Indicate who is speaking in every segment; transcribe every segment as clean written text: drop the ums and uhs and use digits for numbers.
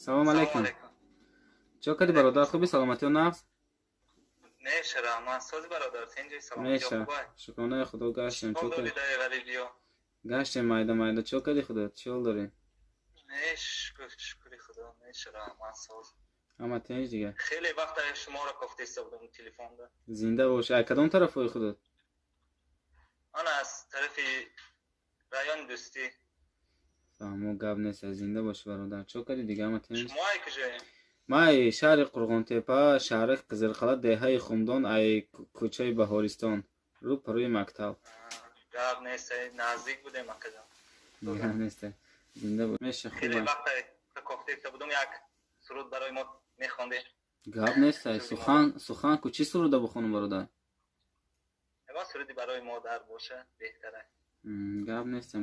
Speaker 1: سلام علیکم. چه کردی برادر؟ خوبی؟ سلامتی و نفس؟
Speaker 2: میشه رحمان سازی برادر اینجای سلامتی
Speaker 1: میشه.
Speaker 2: خوبه؟
Speaker 1: شکرانه خدا گشتیم. چه کردی؟
Speaker 2: غریبیو
Speaker 1: گشتیم مایده چه کردی خدا؟ چه حال داری؟
Speaker 2: شکری خدا. میشه رحمان ساز.
Speaker 1: اما تنج دیگه.
Speaker 2: خیلی وقت شما را گفته استفاده تلفن ده.
Speaker 1: زنده باش. کدوم طرف وای خودت؟
Speaker 2: من از طرف رایان دوستی.
Speaker 1: فهمو گاب نیست. زنده باش برادر. چه کردی دیگه اما تنج؟
Speaker 2: شما ای کجایی؟
Speaker 1: ما شهر قرغان تپه، شهر قزلقلعه، دهه خمدان، ای کوچه بهارستان، رو پروی مکتب.
Speaker 2: گاب نیست نزدیک بوده مکه جان.
Speaker 1: نه نیست. زنده باش. میشه
Speaker 2: خیلی
Speaker 1: خوبه.
Speaker 2: وقت گفته استفاده یک سرود برای ما میخوندی.
Speaker 1: گاب نیست. سخن کو چی سروده بخونم برادر؟
Speaker 2: اگه سرودی برای مادر باشه بهتره.
Speaker 1: گاب نیست.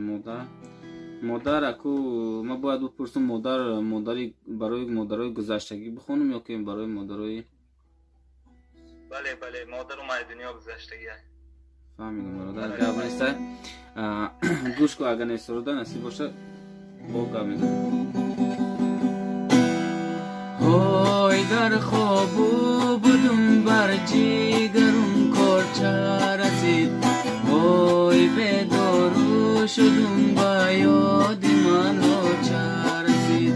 Speaker 1: مادر اکو ما باید بپرسم مادری برای مادرای گذشتگی بخونم یا که برای مادرای
Speaker 2: بله مادر و مای دنیا گذشتگی هست.
Speaker 1: فهمیدم برادر. گاب نیست. گوش کو اگر نیست سروده نصیب باشه با گاب نیست. های در خوابو بودم بر جیگرم کارچه رسید، های به دارو شدم با یاد من آچه رسید،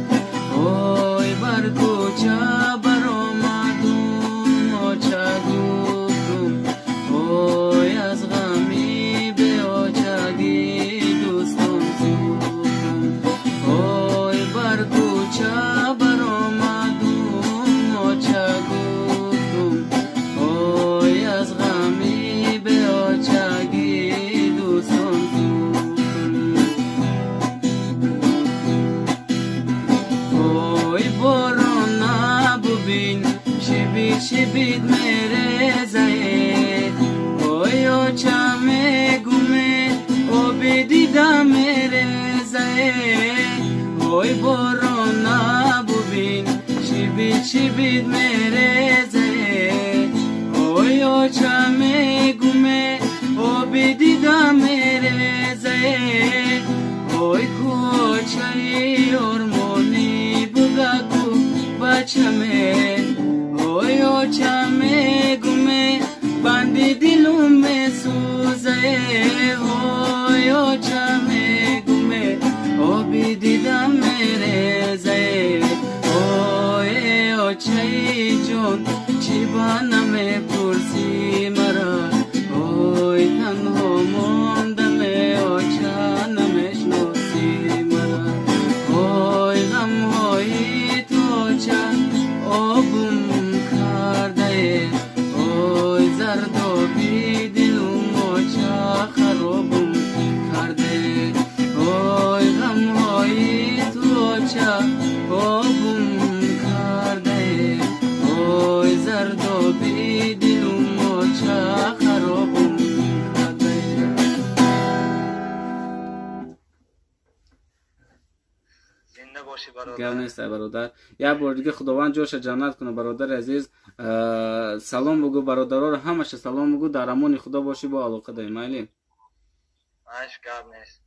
Speaker 1: های بر کوچه بر آمدم آچه گفتم، های از غمی به آچگی دوستم سوختم، های بر کوچه بر آمدم آچه گفتم، های از غمی به آچگی دوستم سوختم، های باران نببین شبید میره زید، های آچه میگومه آب دیدم میره زید، های باران نببین شبید میره زید، های آچه میگومه آب دیدم میره زید، های کوچه آرمانی بگو بچه می، های آچه میگومه بند دلم میسوزه، های آچه میگومه آب دیدم میریزه، های آچه جون چی با نمیپرسی مرا، های تنها ماندم آچه نمیشناسی مرا، های غم های تو آچه آبم کرده، های زردابی دلم آچه خرابم کرده، های غم های تو آچه آبم کرده، های زردابی دلم آچه خرابم کرده.
Speaker 2: زنده باشی برادر.
Speaker 1: گرم نیست برادر. یک بار دیگه خداوند جوش جنت کنه برادر عزیز. سلام بگو برادرها رو همش سلام بگو. در امان خدا باشی با علاقه داریم. مایلی
Speaker 2: ماش گاب نیست.